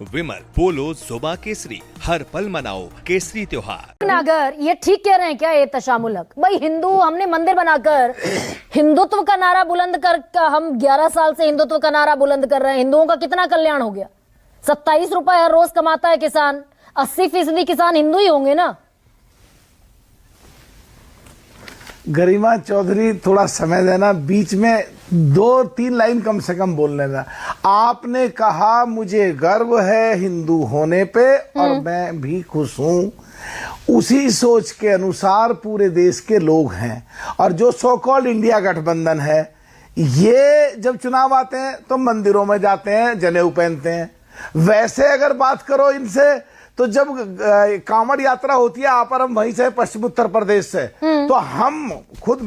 विमल पोलो जुबा केसरी, हर पल मनाओ केसरी त्योहार। अगर ये ठीक कह रहे हैं क्या ये तशामुलक? भाई हिंदू हमने मंदिर बनाकर हिंदुत्व का नारा बुलंद कर, हम 11 साल से हिंदुत्व का नारा बुलंद कर रहे हैं। हिंदुओं का कितना कल्याण हो गया? 27 रुपए हर रोज कमाता है किसान। 80% किसान हिंदू ही होंगे ना। गरिमा चौधरी, थोड़ा समय देना, बीच में 2-3 लाइन कम से कम बोलने देना। आपने कहा मुझे गर्व है हिंदू होने पे और मैं भी खुश हूं। उसी सोच के अनुसार पूरे देश के लोग हैं। और जो सो कॉल्ड इंडिया गठबंधन है, ये जब चुनाव आते हैं तो मंदिरों में जाते हैं, जनेऊ पहनते हैं। वैसे अगर बात करो इनसे, तो जब कांवड़ यात्रा होती है आपारम वहीं से, पश्चिम उत्तर प्रदेश से, तो हम खुद,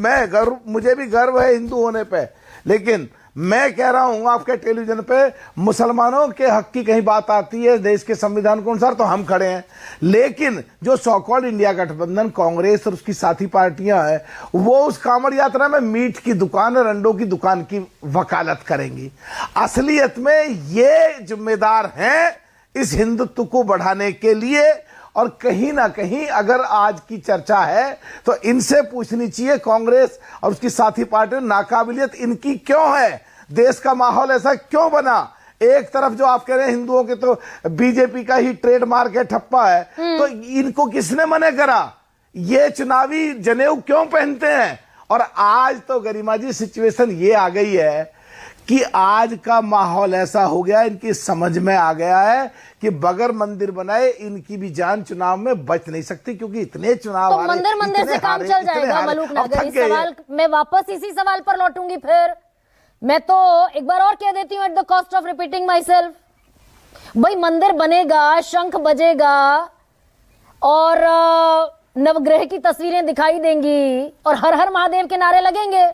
मुझे भी गर्व है हिंदू होने पे। लेकिन मैं कह रहा हूं आपके टेलीविजन पे मुसलमानों के हक की कहीं बात आती है देश के संविधान के अनुसार, तो हम खड़े हैं। लेकिन जो सो कॉल्ड इंडिया गठबंधन, कांग्रेस और उसकी साथी पार्टियां हैं, वो उस कांवड़ यात्रा में मीट की दुकान और अंडों की दुकान की वकालत करेंगी। असलियत में ये जिम्मेदार हैं इस हिंदुत्व को बढ़ाने के लिए। और कहीं ना कहीं अगर आज की चर्चा है तो इनसे पूछनी चाहिए, कांग्रेस और उसकी साथी पार्टियों, नाकाबिलियत इनकी क्यों है? देश का माहौल ऐसा क्यों बना? एक तरफ जो आप कह रहे हैं हिंदुओं के तो बीजेपी का ही ट्रेडमार्क है, ठप्पा है, तो इनको किसने मना करा? ये चुनावी जनेऊ क्यों पहनते हैं? और आज तो गरिमा जी सिचुएशन ये आ गई है कि आज का माहौल ऐसा हो गया, इनकी समझ में आ गया है कि बगैर मंदिर बनाए इनकी भी जान चुनाव में बच नहीं सकती, क्योंकि इतने चुनाव तो मंदिर से काम चल जाएगा। मलूक नागर, इस सवाल मैं वापस इसी सवाल पर लौटूंगी। फिर मैं तो एक बार और कह देती हूँ, at the cost of repeating my self, भाई मंदिर बनेगा, शंख बजेगा और नवग्रह की तस्वीरें दिखाई देंगी और हर हर महादेव के नारे लगेंगे,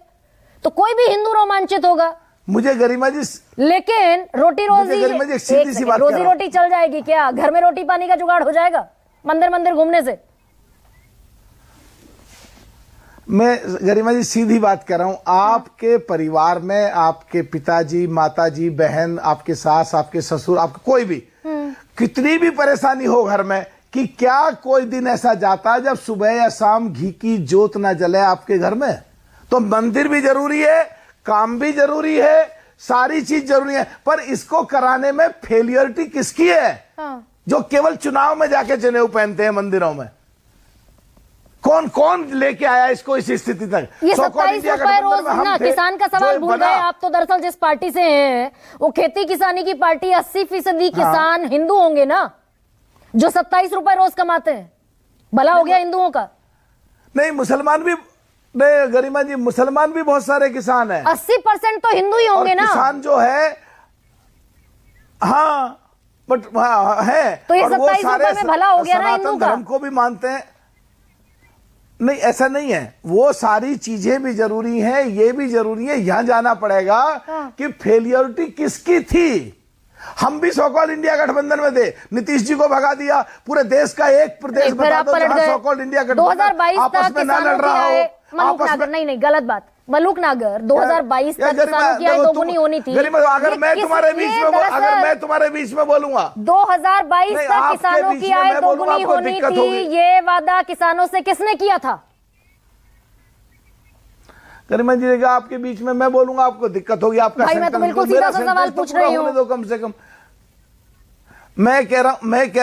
तो कोई भी हिंदू रोमांचित होगा। मुझे गरिमा जी, लेकिन रोजी रोजी रोटी चल जाएगी क्या? घर में रोटी पानी का जुगाड़ हो जाएगा मंदिर घूमने से? मैं गरिमा जी सीधी बात कर रहा हूं। आपके परिवार में आपके पिताजी, माताजी, बहन, आपके सास, आपके ससुर, आपके कोई भी, कितनी भी परेशानी हो घर में, कि क्या कोई दिन ऐसा जाता है जब सुबह या शाम घी की जोत ना जले आपके घर में? तो मंदिर भी जरूरी है, काम भी जरूरी है, सारी चीज जरूरी है, पर इसको कराने में फेलियरिटी किसकी है? जो केवल चुनाव में जाके जनेऊ पहनते हैं मंदिरों में। कौन कौन लेके आया इसको इस स्थिति तक? ये 27 रुपए रोज ना, किसान का सवाल भूल गए आप तो। दरअसल जिस पार्टी से हैं वो खेती किसानी की पार्टी, 80% किसान हिंदू होंगे ना, जो 27 रुपए रोज कमाते हैं। भला हो गया हिंदुओं का? नहीं, मुसलमान भी, नहीं गरिमा जी, मुसलमान भी बहुत सारे किसान हैं। 80% तो हिंदू ही होंगे ना। किसान जो है, हाँ, बट हाँ है, तो ये 27 रुपए में भला हो गया ना हिंदू का? धर्म को भी मानते हैं। नहीं, ऐसा नहीं है, वो सारी चीजें भी जरूरी हैं, ये भी जरूरी है। यहां जाना पड़ेगा कि फेलियरिटी किसकी थी। हम भी सो कॉल्ड इंडिया गठबंधन में थे, नीतीश जी को भगा दिया। पूरे देश का एक प्रदेश बता दो जहां सो कॉल्ड इंडिया गठबंधन 2022 आपस में ना लड़ रहा हो। मलूक नागर, नहीं गलत बात। मलूक नागर, 2022 तक किसानों की आय दोगुनी होनी थी। अगर मैं तुम्हारे बीच में बोलूंगा, 2022 तक किसानों की आय दोगुनी होनी थी, ये वादा किसानों से किसने किया था? गरिमा जी, आपके बीच में मैं बोलूंगा आपको दिक्कत होगी। आपका भाई मैं तो बिल्कुल सीधा सा सवाल पूछ रही हूँ। दो कम से कम। मैं कह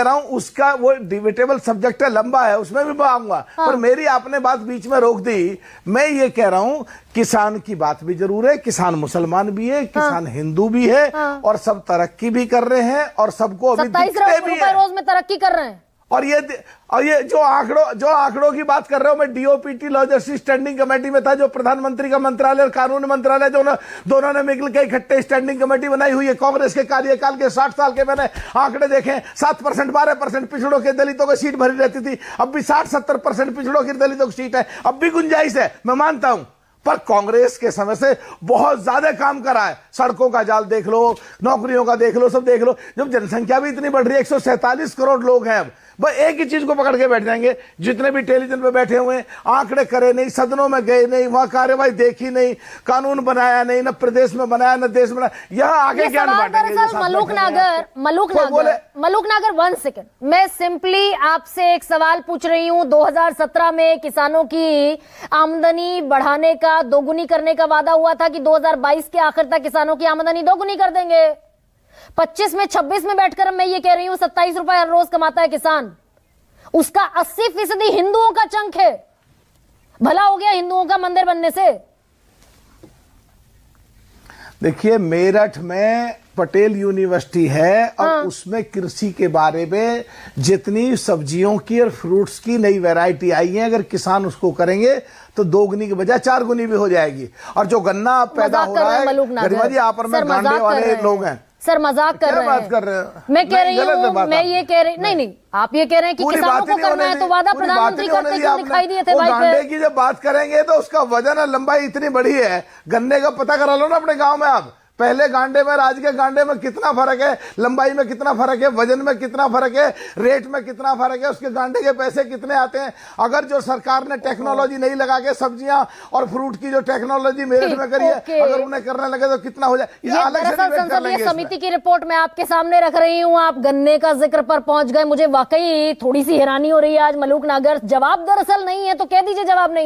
रहा हूं उसका वो डिबेटेबल सब्जेक्ट है, लंबा है, उसमें भी आऊंगा। पर मेरी आपने बात बीच में रोक दी। मैं ये कह रहा हूं, किसान की बात भी जरूर है। किसान मुसलमान भी है, किसान हिंदू भी है, और सब तरक्की भी कर रहे हैं और सबको अभी दिखते भी है। रोज में तरक्की कर रहे हैं। और ये जो आंकड़ों की बात कर रहे हो, मैं डीओपीटी लॉजिस्टिक्स स्टैंडिंग कमेटी में था, जो प्रधानमंत्री का मंत्रालय और कानून मंत्रालय दोनों ने मिलकर के इकट्ठे स्टैंडिंग कमेटी बनाई हुई है। कांग्रेस के कार्यकाल के 60 साल के मैंने आंकड़े देखे। 7%, 12% पिछड़ों के दलितों की सीट भरी रहती थी। अब भी 60-70% पिछड़ों की दलितों की सीट है। अब भी गुंजाइश है, मैं मानता हूं, पर कांग्रेस के समय से बहुत ज्यादा काम करा है। सड़कों का जाल देख लो, नौकरियों का देख लो, सब देख लो। जब जनसंख्या भी इतनी बढ़ रही है, 147 करोड़ लोग हैं, अब बस एक ही चीज को पकड़ के बैठ जाएंगे। जितने भी टेलीविजन पे बैठे हुए हैं, आंकड़े करे नहीं, सदनों में गए नहीं, वहां कार्यवाही देखी नहीं, कानून बनाया नहीं, न प्रदेश में बनाया न देश में बनाया। यहाँ आगे क्या मलूक नागर 1 सेकंड, मैं सिंपली आपसे एक सवाल पूछ रही हूं। 2017 में किसानों की आमदनी बढ़ाने का, दोगुनी करने का वादा हुआ था कि 2022 के आखिर तक किसानों की आमदनी दोगुनी कर देंगे। 25 में 26 में बैठकर मैं ये कह रही हूं 27 रुपए हर रोज कमाता है किसान, उसका 80% हिंदुओं का चंक है। भला हो गया हिंदुओं का मंदिर बनने से। देखिए, मेरठ में पटेल यूनिवर्सिटी है और उसमें कृषि के बारे में जितनी सब्जियों की और फ्रूट्स की नई वैरायटी आई है, अगर किसान उसको करेंगे तो 2 गुनी की बजाय 4 गुनी भी हो जाएगी। और जो गन्ना पैदा हो रहा है, गरिमा जी आप में गांडे वाले लोग हैं सर, मजाक कर रहे हैं। बात कर रहे हैं? मैं कह रही हूँ, मैं ये कह रही नहीं, आप ये कह रहे हैं कि किसानों को करना है तो वादा प्रधानमंत्री करते क्यों दिखाई दिए थे भाई? गांडे की जब बात करेंगे तो उसका वजन और लंबाई इतनी बड़ी है, गन्ने का पता करा लो ना अपने गांव में आप। पहले गांडे में, आज के गांडे में कितना फर्क है, लंबाई में कितना फर्क है, वजन में कितना फर्क है, रेट में कितना फर्क है, उसके गांडे के पैसे कितने आते हैं। अगर जो सरकार ने टेक्नोलॉजी नहीं लगा के सब्जियां और फ्रूट की जो टेक्नोलॉजी मेरठ में करी है, अगर उन्हें करने लगे तो कितना हो जाए। संसदीय समिति की रिपोर्ट मैं आपके सामने रख रही हूँ, आप गन्ने का जिक्र पर पहुंच गए। मुझे वाकई थोड़ी सी हैरानी हो रही है आज। मलूक नागर, जवाब दरअसल नहीं है तो कह दीजिए जवाब नहीं है।